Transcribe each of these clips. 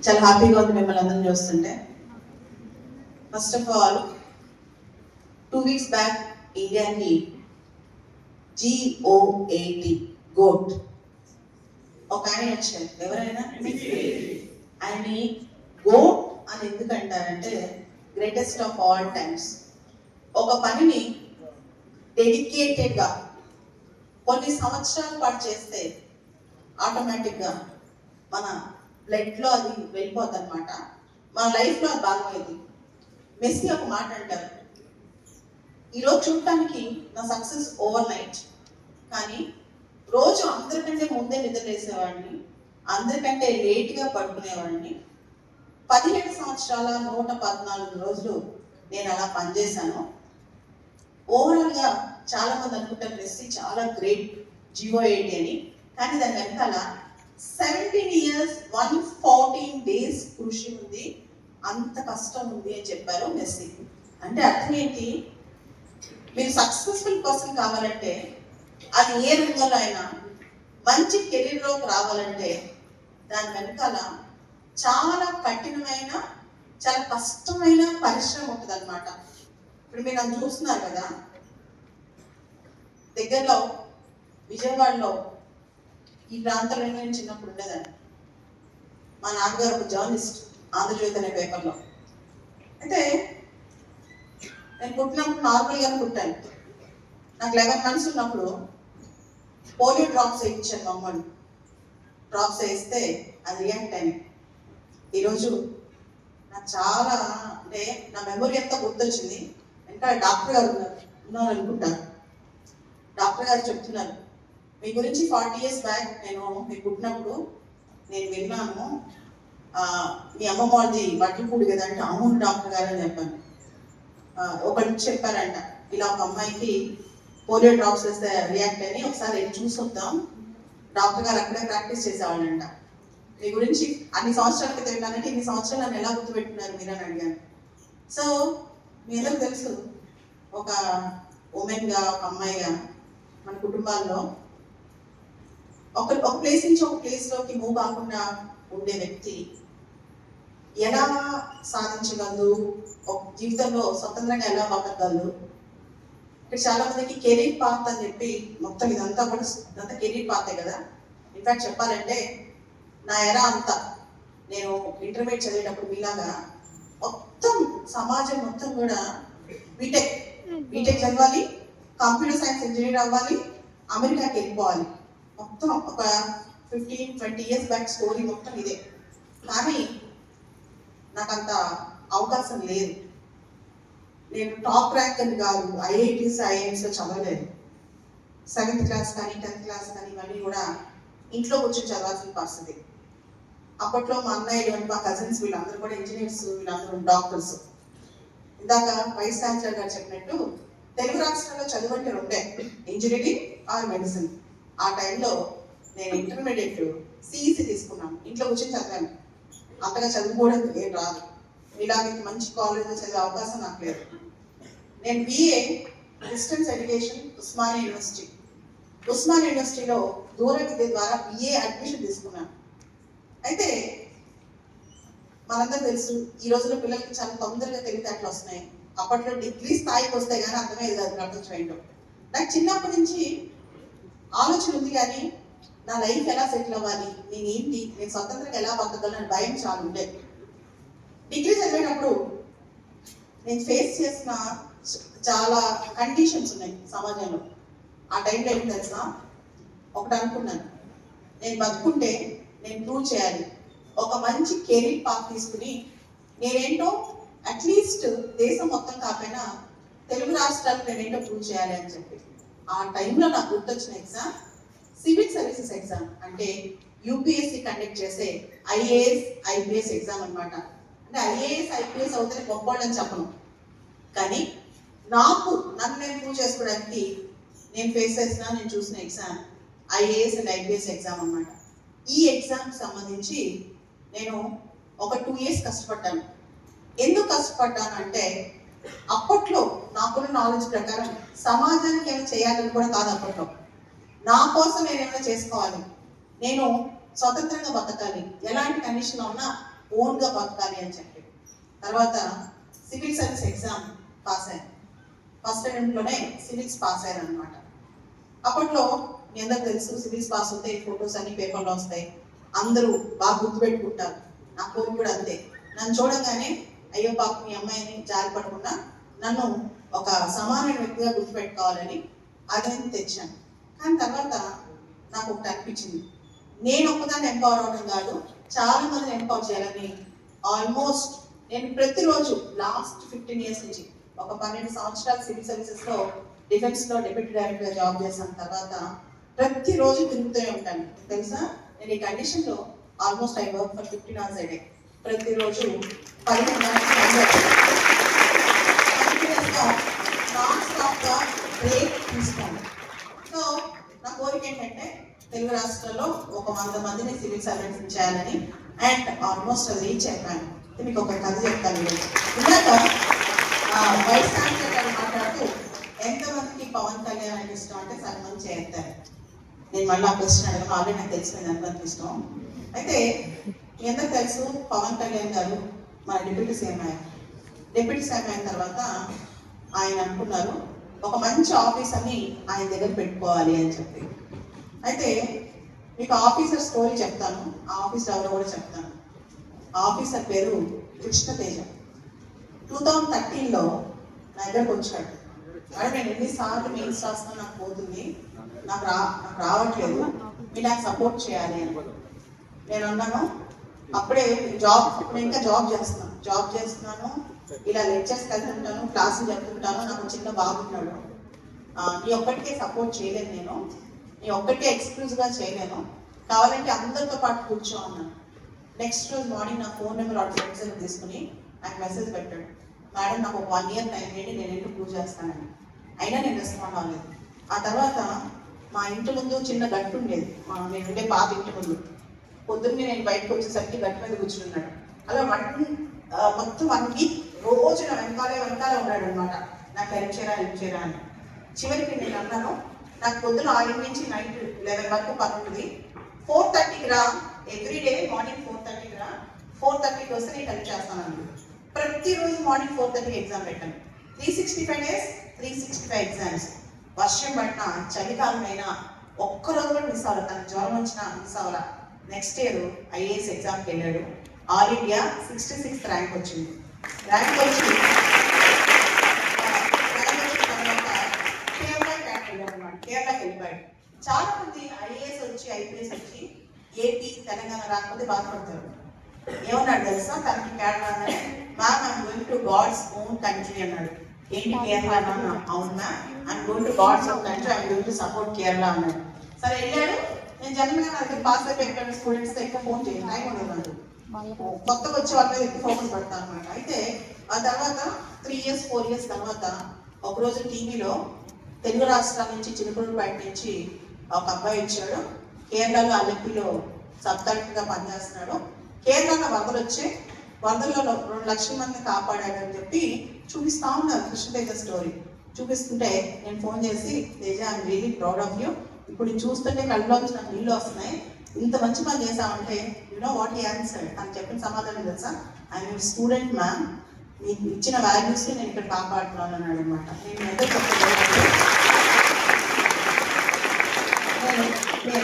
చాలా హ్యాపీగా ఉంది మిమ్మల్ని అందరం చూస్తుంటే. First of all 2 weeks back ఇండియాకి GOAT గోట్ ఒక ఆయన వచ్చారు. ఎవరైనా ఆయన్ని గోట్ అని ఎందుకంటారంటే గ్రేటెస్ట్ ఆఫ్ ఆల్ టైమ్స్. ఒక పనిని డెడికేటెడ్గా కొన్ని సంవత్సరాల పాటు చేస్తే ఆటోమేటిక్గా మన బ్లడ్లో అది వెళ్ళిపోతుంది అనమాట, మన లైఫ్లో అది భాగమైంది. మెస్సీ ఒక మాట అంటారు, ఈరోజు చూడటానికి నా సక్సెస్ ఓవర్ నైట్, కానీ రోజు అందరికంటే ముందే నిద్రలేసేవాడిని, అందరికంటే లేట్గా పడుకునేవాడిని. 17 సంవత్సరాల 114 రోజులు నేను అలా పనిచేశాను. ఓవరాల్గా చాలా మంది అనుకుంటారు మెస్సీ చాలా గ్రేట్ GOAT అని, కానీ దాని వెనకాల 17 years 114 days కృషి ఉంది, అంత కష్టం ఉంది అని చెప్పారు మెస్సీ. అంటే అర్థం ఏంటి, మీరు సక్సెస్ఫుల్ పర్సన్ కావాలంటే అది ఏ రంగంలో అయినా మంచి కెరీర్లోకి రావాలంటే దాని వెనకాల చాలా కఠినమైన చాలా కష్టమైన పరిశ్రమ ఉంటుంది అనమాట. ఇప్పుడు మీరు నన్ను చూస్తున్నారు కదా, దగ్గరలో విజయవాడలో ఈ ప్రాంతంలో నేను చిన్నప్పుడు ఉండేదాన్ని. మా నాన్నగారు ఒక జర్నలిస్ట్, ఆంధ్రజ్యోతి అనే పేపర్లో. అయితే నేను పుట్టినప్పుడు నార్మల్గానే పుట్టాను. నాకు 11 months ఉన్నప్పుడు పోలియో డ్రాప్స్ వేయించాను మా అమ్మని. డ్రాప్స్ వేస్తే అది రియాక్ట్ అయినాయి. ఈరోజు నాకు చాలా అంటే నా మెమొరీ అంతా గుర్తొచ్చింది. ఇంకా డాక్టర్ గారు ఉన్నారు అనుకుంటాను. డాక్టర్ గారు చెప్తున్నారు, మీ గురించి 40 years బ్యాక్ నేను మీకు పుట్టినప్పుడు నేను విన్నాను, మీ అమ్మమ్మ వాళ్ళది వడ్లపూడి కదా అంటే, అవును డాక్టర్ గారు అని చెప్పాను. ఒకటి చెప్పారంట, ఇలా ఒక అమ్మాయికి పోలియో డ్రాప్స్ వేస్తే రియాక్ట్ అని, ఒకసారి వెళ్ళి చూసి వద్దాం. డాక్టర్ గారు అక్కడే ప్రాక్టీస్ చేసేవాళ్ళంట. మీ గురించి అన్ని సంవత్సరాల క్రితం విన్నానంటే ఇన్ని సంవత్సరాలు నన్ను ఎలా గుర్తుపెట్టుకున్నారు మీరు అని అడిగాను. సో మీ అందరూ తెలుసు, ఒక ఉమెన్గా ఒక అమ్మాయిగా మన కుటుంబాల్లో ఒక ప్లేస్ నుంచి ఒక ప్లేస్లోకి మూవ్ కాకుండా ఉండే వ్యక్తి ఎలా సాధించగలదు, ఒక జీవితంలో స్వతంత్రంగా ఎలా బతకగలదు. ఇక్కడ చాలా మందికి కెరీర్ పాత్ అని చెప్పి మొత్తం ఇదంతా కెరీర్ పాతే కదా. ఇన్ఫాక్ట్ చెప్పాలంటే నా ఎరా అంతా నేను ఇంటర్మీడియట్ చదివేటప్పుడు మీలాగా మొత్తం సమాజం మొత్తం కూడా బీటెక్ చదవాలి, కంప్యూటర్ సైన్స్ ఇంజనీర్ అవ్వాలి, అమెరికాకి వెళ్ళిపోవాలి. మొత్తం ఒక 15-20 years బ్యాక్ స్టోరీ మొత్తం ఇదే. కానీ నాకు అంత అవకాశం లేదు. నేను టాప్ ర్యాంక్ అని కాదు, IITs-IIMsలో చదవలేదు. 7th class కానీ 10th class కానీ ఇవన్నీ కూడా ఇంట్లో కూర్చొని చదవాల్సిన పరిస్థితి. అప్పట్లో మా అన్నయ్యలు మా కజిన్స్ వీళ్ళందరూ కూడా ఇంజనీర్స్, వీళ్ళందరూ డాక్టర్స్. ఇందాక వైస్ ఛాన్సలర్ గారు చెప్పినట్టు తెలుగు రాష్ట్రాల్లో చదువంటే ఉండే, ఇంజనీరింగ్ ఆర్ మెడిసిన్. ఆ టైంలో నేను ఇంటర్మీడియట్ CEC తీసుకున్నాను, ఇంట్లో కూర్చొని చదివాను. అంతగా చదువుకోవడం ఏం రాదు, ఇలాగే మంచి కాలేజ్లో చదివే అవకాశం నాకు లేదు. నేను BA డిస్టెన్స్ ఎడ్యుకేషన్ ఉస్మానియా యూనివర్సిటీలో దూర విద్య ద్వారా BA అడ్మిషన్ తీసుకున్నాను. అయితే మనందరూ తెలుసు, ఈ రోజుల్లో పిల్లలకి చాలా తొందరగా తెలివితేటలు వస్తున్నాయి. అప్పట్లో డిగ్రీ స్థాయికి వస్తే కానీ అర్థమయ్యేది అది ప్రపంచం ఏంటో. నాకు చిన్నప్పటి నుంచి ఆలోచన ఉంది, కానీ నా లైఫ్ ఎలా సెటిల్ అవ్వాలి, నేనేంటి, నేను స్వతంత్రంగా ఎలా బతకగలను భయం చాలా ఉండేది. డిగ్రీ చదివేటప్పుడు నేను ఫేస్ చేసిన చాలా కండిషన్స్ ఉన్నాయి సమాజంలో. ఆ టైంలో ఏం తెలుసా, ఒకటి అనుకున్నాను, నేను బతుకుంటే నేను ప్రూవ్ చేయాలి, ఒక మంచి కెరీర్ పాత్ తీసుకుని నేనేంటో అట్లీస్ట్ దేశం మొత్తం కాకపోయినా తెలుగు రాష్ట్రాలు నేనేంటో ప్రూవ్ చేయాలి అని చెప్పి. ఆ టైంలో నాకు గుర్తొచ్చిన ఎగ్జామ్ సివిల్ సర్వీసెస్ ఎగ్జామ్, అంటే UPSC కండక్ట్ చేసే IAS IPS ఎగ్జామ్ అనమాట. అంటే IAS IPS అవుతే గొప్పవాళ్ళని చెప్పను, కానీ నన్ను నేను ప్రూవ్ చేసుకోవడానికి నేను ఫేస్ చేసిన, నేను చూసిన exam IAS and IPS exam అనమాట. ఈ ఎగ్జామ్కి సంబంధించి నేను ఒక 2 years కష్టపడ్డాను. ఎందుకు కష్టపడ్డాను అంటే, అప్పట్లో నాకున్న నాలెడ్జ్ ప్రకారం సమాజానికి ఏమైనా చేయాలని కూడా కాదు, అప్పట్లో నా కోసం నేను ఏమైనా చేసుకోవాలి, నేను స్వతంత్రంగా బతకాలి, ఎలాంటి కండిషన్లో ఉన్నా ఓన్గా బతకాలి అని చెప్పి. తర్వాత సివిల్ సర్వీస్ ఎగ్జామ్ పాస్ అయ్యాను. ఫస్ట్ అటెంప్ట్లోనే సివిల్స్ పాస్ అయ్యాను అనమాట. అప్పట్లో మీ అందరూ తెలుసు, సివిల్స్ పాస్ అవుతాయి, ఫొటోస్ అన్ని పేపర్లో వస్తాయి, అందరూ బాగా గుర్తుపెట్టుకుంటారు. నా కోరిక కూడా అంతే. నన్ను చూడంగానే అయ్యో పాప మీ అమ్మాయిని జారి పడకుండా నన్ను ఒక సమానమైన వ్యక్తిగా గుర్తుపెట్టుకోవాలని అది తెచ్చాను. కానీ తర్వాత నాకు ఒకటి అనిపించింది, నేను ఒక్కదాన్ని ఎంపవర్ అవడం కాదు, చాలా మందిని ఎంపవర్ చేయాలని. ఆల్మోస్ట్ నేను ప్రతిరోజు లాస్ట్ 15 years నుంచి ఒక 12 సంవత్సరాలు సివిల్ సర్వీసెస్లో డిఫెన్స్లో డిప్యూటీ డైరెక్టర్గా జాబ్ చేసిన తర్వాత ప్రతిరోజు తిరుగుతూనే ఉంటాను. తెలుసా, నేను ఈ కండిషన్లో almost I work for 15 hours a day. ప్రతిరోజు 15 గంటలు నాన్ స్టాప్గా బ్రేక్ తీసుకోండి. సో నా కోరిక ఏంటంటే తెలుగు రాష్ట్రాల్లో ఒక 100 మందిని సివిల్ సర్వీస్ చేయాలని. అండ్ ఆల్మోస్ట్ అది రీచ్ అయిపోయాను. మీకు ఒక కథ చెప్తాను. ఇందాక వైస్ ఛాన్సలర్ గారు మాట్లాడుతూ ఎంతమందికి పవన్ కళ్యాణ్ అంటే ఇష్టం అంటే సగం చేస్తారు. నేను మళ్ళీ ఆ క్వశ్చన్ అడగను, ఆల్రెడీ నాకు తెలిసిపోయింది ఎంతమందికి ఇష్టం. అయితే మీ అందరికి తెలుసు, పవన్ కళ్యాణ్ గారు మన డిప్యూటీ సీఎం అయ్యారు. డిప్యూటీ సీఎం అయిన తర్వాత ఆయన అనుకున్నారు ఒక మంచి ఆఫీస్ అని ఆయన దగ్గర పెట్టుకోవాలి అని చెప్పి. అయితే మీకు ఆఫీసర్ స్టోరీ చెప్తాను, ఆ ఆఫీసర్ ఎవరో కూడా చెప్తాను. ఆ ఆఫీసర్ పేరు కృష్ణతేజ. 2013లో నా దగ్గరకు వచ్చాడు. అంటే నేను ఎన్నిసార్లు మెయిన్స్ రాస్తున్నా నాకు పోతుంది, నాకు రావట్లేదు, మీరు నాకు సపోర్ట్ చేయాలి అని. నేను అన్నాను, అప్పుడే ఇప్పుడు ఇంకా జాబ్ చేస్తున్నాను, ఇలా లెక్చర్స్ కలుపుతుంటాను, క్లాసులు చెప్తుంటాను, నాకు చిన్న బాగున్నాడు, నీ ఒక్కటికే సపోర్ట్ చేయలేను, నీ ఒక్కటికే ఎక్స్క్లూజివ్గా చేయలేను, కావాలంటే అందరితో పాటు కూర్చో అన్నాను. నెక్స్ట్ రోజు మార్నింగ్ నా ఫోన్ నెంబర్ వాట్సాప్ తీసుకుని నాకు మెసేజ్ పెట్టాడు, మేడం నాకు ఒక 1 year టైం వేయండి, నేను ఎందుకు ప్రూవ్ చేస్తానని. అయినా నేను రెస్పాండ్ అవ్వలేదు. ఆ తర్వాత మా ఇంటి ముందు చిన్న గట్టు ఉండేది, నేను ఉండే పాత ఇంటి ముందు. పొద్దున్నే నేను బయటకు వచ్చేసరికి గట్టు మీద కూర్చున్నాడు. అలా మొత్తం 1 week రోజు నా వెనకాలే ఉన్నాడు అనమాట, నాకు హెల్ప్ చేయరా అని. చివరికి నేను అన్నాను, నాకు పొద్దున 6 నుంచి నైట్ 11 వరకు పని ఉంటుంది, 4:30కి రా, ఎవ్రీడే మార్నింగ్ 4:30కి రా, 4:30కి వస్తే నేను హెల్ప్ చేస్తాను. ప్రతిరోజు మార్నింగ్ 4:30కి ఎగ్జామ్ పెట్టాను. 365 days 365 ఎగ్జామ్స్. వర్షం పడినా, చలికాలం అయినా ఒక్కరోజు కూడా మిస్ అవ్వాలి, తనకు జ్వరం వచ్చినా మిస్ అవ్వాల. నెక్స్ట్ ఇయర్ IAS ఎగ్జామ్కి వెళ్ళాడు. ఆల్ ఇండియా 66th ర్యాంక్ వచ్చింది. ర్యాంక్ వచ్చి కేరళకి వెళ్ళిపోయాడు. చాలా మంది IAS వచ్చి IPS వచ్చి ఏపీ తెలంగాణ రాకపోతే బాధపడతారు. ఏమన్నాడు తెలుసా, తనకి కేరళ అన్నాడు, ma'am I'm going to God's own country అన్నాడు. ఏంటి కేరళ అన్నా? అవును ma'am, I'm going to God's own country, I'm going to support Kerala అన్నాడు. సరే వెళ్ళాడు. నేను జనరల్గా నా దగ్గర పాస్ అయిపోయిన స్టూడెంట్స్తో ఎక్కువ ఫోన్ చేయను, టైం ఉండదు, కొత్తగా వచ్చే వాళ్ళ మీద ఎక్కువ ఫోకస్ పెడతాను అనమాట. అయితే ఆ తర్వాత 3 years 4 years తర్వాత ఒకరోజు టీవీలో తెలుగు రాష్ట్రాల నుంచి చిలుకూరుపేట నుంచి ఒక అబ్బాయి వచ్చాడు. కేరళలో అల్లెప్పిలో సబ్ కలెక్టర్గా పనిచేస్తున్నాడు. కేరళలో వరదల్లో 2 లక్షల మందిని కాపాడాడు అని చెప్పి చూపిస్తా ఉన్నారు కృష్ణతేజ స్టోరీ. చూపిస్తుంటే నేను ఫోన్ చేసి, Teja I'm really proud of you, ఇప్పుడు చూస్తుంటే కళ్ళలోంచి నాకు నీళ్ళు వస్తున్నాయి, ఇంత మంచి పని చేసామంటే you know what he answered అని చెప్పిన సమాధానం తెలుసా, ఐఎమ్ యువర్ స్టూడెంట్ మ్యామ్, మీకు ఇచ్చిన వాల్యూస్ని నేను ఇక్కడ కాపాడుతున్నాను అన్నాడు అనమాట. నేను ఎంత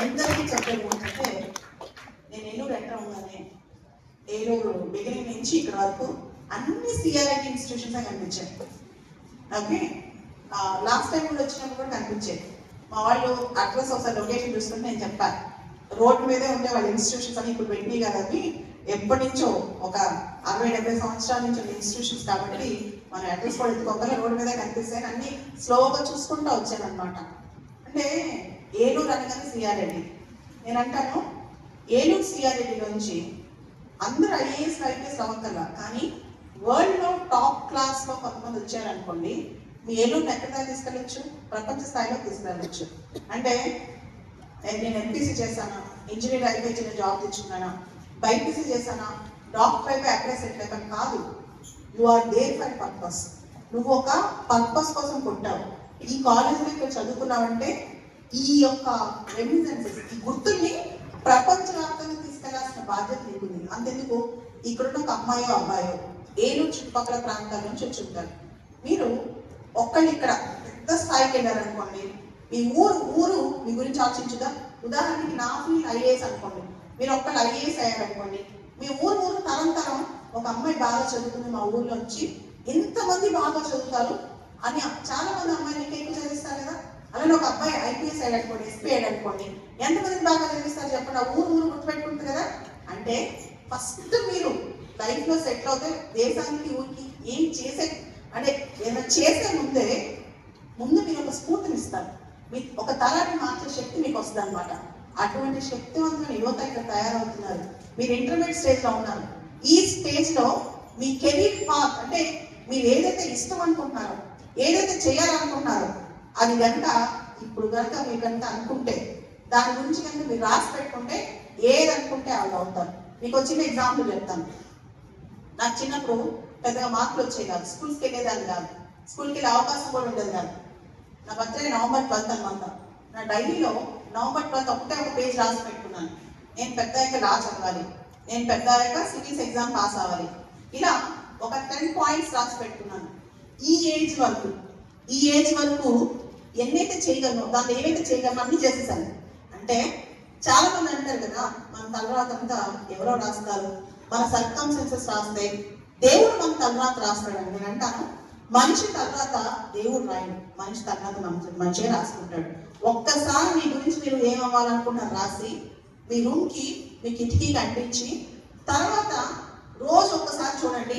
అందరికీ చెప్పేది ఏంటంటే, నేను ఏలూరు ఎంటర్ అవ్వగానే ఏలూరు బిగినింగ్ నుంచి ఇక్కడ వరకు అన్ని CRIT ఇన్స్టిట్యూషన్స్ కనిపించాయి. ఓకే, లాస్ట్ టైం కూడా వచ్చినప్పుడు కూడా కనిపించాయి. మా వాళ్ళు అడ్రస్ ఒకసారి లొకేషన్ చూసుకుంటే నేను చెప్పాను, రోడ్డు మీదే ఉండే వాళ్ళ ఇన్స్టిట్యూషన్స్ అని ఇప్పుడు పెట్టి కదండి, ఎప్పటి నుంచో ఒక 60-70 సంవత్సరాల నుంచి ఉన్న ఇన్స్టిట్యూషన్స్ కాబట్టి మన అడ్రస్ కూడా ఎత్తుకోగల రోడ్డు మీదే కనిపిస్తాయని అన్ని స్లోగా చూసుకుంటూ వచ్చాను అనమాట. అంటే ఏలూరు అనగానే CRIT. నేను అంటాను, ఏలూరు CRIT నుంచి అందరూ IAS IPS అవ్వగల, కానీ వరల్డ్లో టాప్ క్లాస్లో కొంతమంది వచ్చారనుకోండి, మీ ఏలూరుని ఎక్కడ దాకా తీసుకెళ్ళచ్చు, ప్రపంచ స్థాయిలో తీసుకెళ్ళచ్చు. అంటే నేను MPC చేశానా, ఇంజనీర్ అయిపోయి చిన్న జాబ్ తెచ్చుకున్నానా, బైపీసీ చేశానా, డాక్టర్ అయిపోయి అక్కడే సెటిల్ అయిపోయాను కాదు. You are there for purpose. నువ్వు ఒక పర్పస్ కోసం పుట్టావు. ఈ కాలేజీలో ఇక్కడ చదువుకున్నావంటే ఈ యొక్క రెమినెన్సెస్, ఈ గుర్తుల్ని ప్రపంచవ్యాప్తంగా తీసుకెళ్లాల్సిన బాధ్యత నీకుంది. అంతెందుకు ఇక్కడున్న ఒక అమ్మాయో అబ్బాయో ఏలూరు చుట్టుపక్కల ప్రాంతాల నుంచి వచ్చి ఉంటారు. మీరు ఒక్కళ్ళు ఇక్కడ పెద్ద స్థాయికి వెళ్ళారనుకోండి, మీ ఊరు మీ గురించి ఆలోచించుదా. ఉదాహరణకి నా ఫీల్డ్ ఐఏఎస్ అనుకోండి, మీరు ఒక్కళ్ళు ఐఏఎస్ అయ్యారనుకోండి, మీ ఊరు తరం ఒక అమ్మాయి బాగా చదువుతుంది మా ఊర్లో వచ్చి ఎంతమంది బాగా చదువుతారు అని చాలా మంది అమ్మాయిలు ఎక్కువ చదివిస్తారు కదా. అలానే ఒక అబ్బాయి ఐపీఎస్ అయ్యాడనుకోండి, ఎస్పీ అయ్యాడనుకోండి, ఎంతమందిని బాగా చదివిస్తారు చెప్పండి. ఆ ఊరు గుర్తుపెట్టుకుంటుంది కదా. అంటే ఫస్ట్ మీరు లైఫ్ లో సెటిల్ అవుతే దేశానికి ఊరికి ఏం చేసే అంటే ఏదైనా చేసే ముందు మీరు ఒక స్ఫూర్తిని ఇస్తారు. మీ ఒక తరాన్ని మార్చే శక్తి మీకు వస్తుంది అనమాట. అటువంటి శక్తివంతమైన యువత ఇక్కడ తయారవుతున్నారు. మీరు ఇంటర్మీడియట్ స్టేజ్ లో ఉన్నారు. ఈ స్టేజ్ లో మీ కెరీర్ పాత్ అంటే మీరు ఏదైతే ఇష్టం అనుకుంటున్నారో, ఏదైతే చేయాలనుకుంటున్నారో అది కనుక ఇప్పుడు కనుక మీరు కనుక అనుకుంటే, దాని గురించి కనుక మీరు రాసి పెట్టుకుంటే ఏది అనుకుంటే అది అవుతారు. మీకు వచ్చిన ఎగ్జాంపుల్ చెప్తాను. నాకు చిన్నప్పుడు పెద్దగా మార్కులు వచ్చేవి కాదు, స్కూల్స్కి వెళ్ళేదాన్ని కాదు, స్కూల్కి వెళ్ళే అవకాశం కూడా ఉండేది కాదు. నా బర్త్డే November 12 అనమాట. నా డైరీలో November 12 ఒకటే ఒక పేజ్ రాసి పెట్టుకున్నాను. నేను పెద్ద అయ్యాక లా చదవాలి, నేను పెద్ద అయ్యాక సివిల్స్ ఎగ్జామ్ పాస్ అవ్వాలి, ఇలా ఒక 10 పాయింట్స్ రాసి పెట్టుకున్నాను. ఈ ఏజ్ వరకు ఎన్నైతే చేయగలను, దాన్ని ఏవైతే చేయగలను అన్ని చేసేసాను. అంటే చాలా మంది అంటారు కదా, మన తలరాత అంతా ఎవరో రాస్తారు, మన సర్కమ్స్టెన్సెస్ రాస్తే దేవుడు మన తలరాత రాస్తాడని. నేను అంటాను, మనిషి తర్వాత దేవుడు రాయడు, మనిషి తర్వాత మంచిగా రాసుకుంటాడు. ఒక్కసారి మీ గురించి మీరు ఏమవ్వాలనుకుంటారు రాసి మీ రూమ్కి మీ కిటికీకి అంటించి తర్వాత రోజు ఒక్కసారి చూడండి.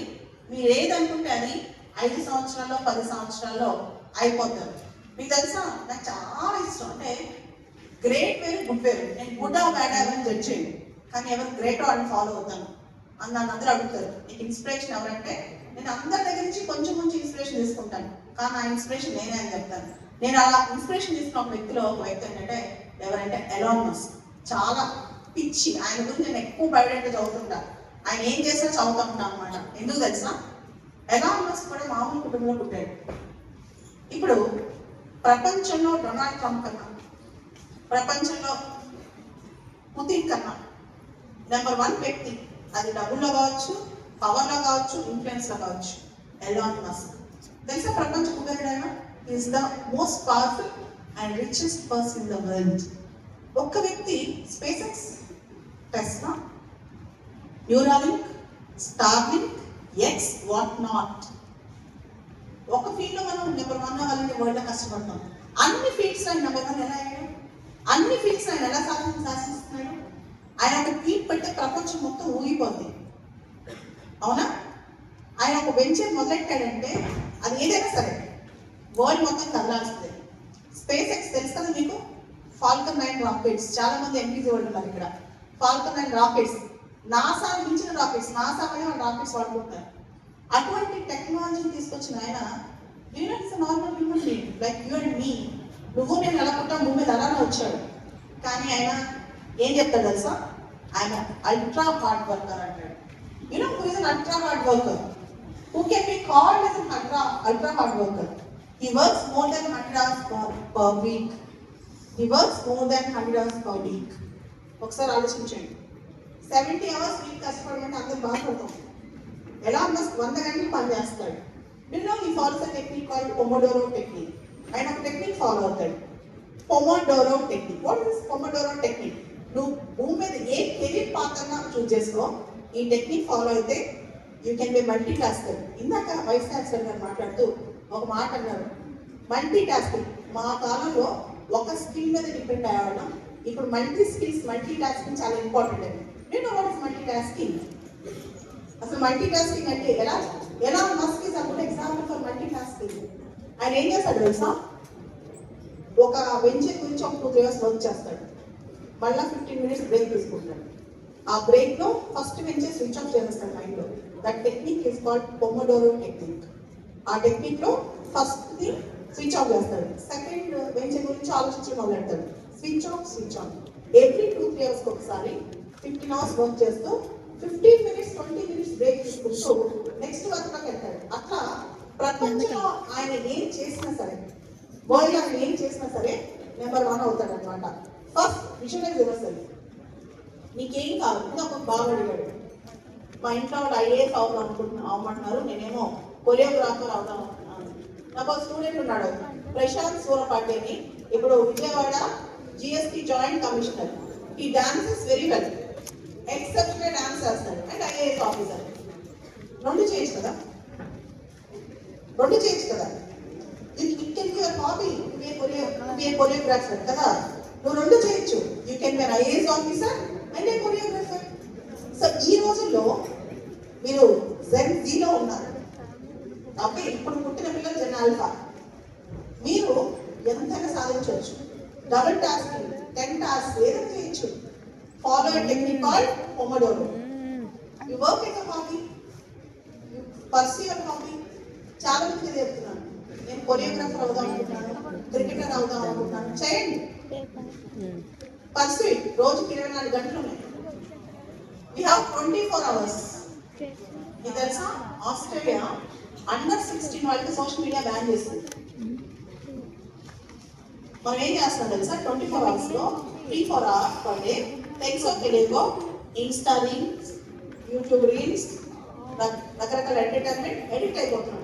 మీరు ఏదనుకుంటే అది 5 సంవత్సరాల్లో 10 సంవత్సరాల్లో అయిపోతారు. మీకు తెలుసా, నాకు చాలా ఇష్టం. అంటే గ్రేట్ వేరు గుడ్ వేరు. నేను గుడ్ ఆ బ్యాడ్ అని జడ్జ్ చేయండి, కానీ ఎవరు గ్రేట్ అని ఫాలో అవుతాను అని నన్ను అందరూ అడుగుతారు. నీకు ఇన్స్పిరేషన్ ఎవరంటే నేను అందరి దగ్గర నుంచి కొంచెం ఇన్స్పిరేషన్ తీసుకుంటాను, కానీ నా ఇన్స్పిరేషన్ నేనే అని చెప్తాను. నేను అలా ఇన్స్పిరేషన్ తీసుకున్న ఒక వ్యక్తి ఏంటంటే ఎవరంటే ఎలాన్ మస్క్. చాలా పిచ్చి ఆయన గురించి నేను ఎక్కువ బయట చదువుతుంటాను. ఆయన ఏం చేసినా చదువుతూ ఉంటాను అనమాట. ఎందుకు తెలుసా, ఎలాన్ మస్క్ కూడా మామూలు కుటుంబంలో పుట్టాడు. ఇప్పుడు ప్రపంచంలో డొనాల్డ్ ట్రంప్ కన్నా, ప్రపంచంలో పుతిన్ కన్నా నెంబర్ 1 వ్యక్తి, అది డబ్బుల్లో కావచ్చు, పవర్లో కావచ్చు, ఇన్ఫ్లుయెన్స్లో కావచ్చు, ఎలాన్ మస్క్. తెలుసా ప్రపంచ కుబేరుడైన is the most powerful and richest person in the world. ఒక్క వ్యక్తి SpaceX, Tesla, Neuralink, Starlink, X what not. ఒక ఫీల్డ్ లో మనం నెంబర్ 1 అవ్వాలంటే వరల్డ్ లో కష్టపడతాం. అన్ని ఫీల్డ్స్ ఆయన నెంబర్ 1 ఎలా అయ్యాడు? అన్ని ఫీల్డ్స్ ఆయన ఎలా సాధిస్తున్నాడు? ఆయన ఒక ట్వీట్ పెడితే ప్రపంచం మొత్తం ఊగిపోద్ది, అవునా? ఆయన ఒక వెంచర్ మొదలెట్టాడంటే అది ఏదైనా సరే వరల్డ్ మొత్తం కదలాల్సిందే. స్పేస్ ఎక్స్ తెలుసు కదా మీకు, ఫాల్కన్ 9 రాకెట్స్. చాలా మంది ఎంపీసీ వాళ్ళు ఉన్నారు ఇక్కడ. ఫాల్కన్ 9 రాకెట్స్ నాసా మించిన రాకెట్స్, నాసా పైన రాకెట్స్ వాడుకుంటారు. అటువంటి టెక్నాలజీని తీసుకొచ్చిన ఆయన normal human being like you and me. నువ్వు నేను ఎలా పుట్టాం, భూమి మీద అలానే వచ్చాడు. కానీ ఆయన ఏం చెప్తాడు తెలుసా, ఆయన అల్ట్రా హార్డ్ వర్కర్ అంటాడు. You know who is an ultra hard worker? Who can be called as an ultra hard worker? He works more than 100 hours per week. He works more than 100 hours per week. ఒకసారి ఆలోచించండి. 70 hours week కష్టపడమంటే అందరూ బాధపడతాం. Elon Musk 100 గంటలు పని చేస్తాడు. You know he follows a technique called Pomodoro technique. ఆయన ఒక technique follow అవుతాడు, Pomodoro technique. What is Pomodoro technique? నువ్వు భూమి మీద ఏ కెరీర్ పాత్ అన్నా చూస్ చేసుకో, ఈ టెక్నిక్ ఫాలో అయితే you can be multi tasker. ఇందాక వైస్ ఛాన్సలర్ గారు మాట్లాడుతూ ఒక మాట అన్నారు, మల్టీ టాస్కింగ్. మా కాలంలో ఒక స్కిల్ మీద డిపెండ్ అయ్యేవాళ్ళం, ఇప్పుడు మల్టీ టాస్కింగ్ చాలా ఇంపార్టెంట్ అని. నేను వాట్ ఇస్ మల్టీ టాస్కింగ్? అసలు మల్టీ టాస్కింగ్ అంటే ఎలా Musk is a good example for multi tasking. ఆయన ఏం చేస్తాడు తెలుసా, ఒక వెంచర్ గురించి ఒక 2-3 hours వర్క్ చేస్తాడు, మళ్ళీ 15 minutes బ్రేక్ తీసుకుంటాడు. ఆ బ్రేక్ లో ఫస్ట్ వెంచర్ స్విచ్ ఆఫ్ చేస్తాడు మైండ్ లో. That technique is called pomodoro technique. ఆ టెక్నిక్ లో ఫస్ట్ ది స్విచ్ ఆఫ్ చేస్తాడు, సెకండ్ వెంచర్ గురించి ఆలోచించడం మొదలెడతాడు, స్విచ్ ఆన్. ఎవ్రీ 2-3 hours ఒకసారి 15 hours వర్క్ చేస్తూ 15 minutes 20 minutes బ్రేక్ తీసుకుంటూ నెక్స్ట్ వర్క్ లోకి వెళ్తాడు. అట్లా ప్రపంచంలో ఆయన ఏం చేసినా సరే, వరల్డ్ ఆయన ఏం చేసినా సరే నెంబర్ 1 అవుతాడు అనమాట. First visualize yourself. నీకేం కాదు, ఒక బాగా అడిగాడు, మా ఇంట్లో వాళ్ళు ఐఏఎస్ అవ్వమంటున్నారు, నేనేమో కొరియోగ్రాఫర్ అవుదాం అనుకుంటున్నాను. నాకు ఒక స్టూడెంట్ ఉన్నాడు ప్రశాంత్ సూరపాటి అని, ఇప్పుడు విజయవాడ జిఎస్టి జాయింట్ కమిషనర్. ఈ dances very well, exceptional dance చేస్తాడు అండ్ ఐఏఎస్ ఆఫీసర్. రెండు చేయొచ్చు కదా, రెండు చేయొచ్చు కదా. It can be your hobby to be A choreographer కదా. నువ్వు రెండు చేయొచ్చు. You can be IAS officer and A choreographer. So ఈ రోజుల్లో మీరు జెన్ జీలో ఉన్నారు. ఓకే, ఇప్పుడు పుట్టిన పిల్లలు జెన్ ఆల్ఫా. మీరు ఎంతైనా సాధించవచ్చు. డబుల్ టాస్కింగ్, 10 టాస్క్ ఏదైనా చేయొచ్చు. Follow a technique called pomodoro. You work as a hobby, you pursue your hobby. చాలా మంది చెప్తున్నాను, నేను కొరియోగ్రాఫర్ అవుదాం అనుకుంటున్నాను, క్రికెటర్ అవుదాం అనుకుంటున్నాను. చేయండి, పర్సూ ఇట్. రోజుకి 24 గంటలు ఉన్నాయి. We have 24 hours. ఇది తెలుసా, ఆస్ట్రేలియా అండర్ 16 వాళ్ళకి సోషల్ మీడియా బ్యాన్ చేస్తుంది. మనం ఏం చేస్తాం తెలుసా, 24 hours లో 3-4 hours per day texts of టెలిగో, ఇన్స్టా రీల్స్, యూట్యూబ్ రీల్స్, రకరకాల ఎంటర్టైన్మెంట్ ఎడిట్ అయిపోతున్నాం.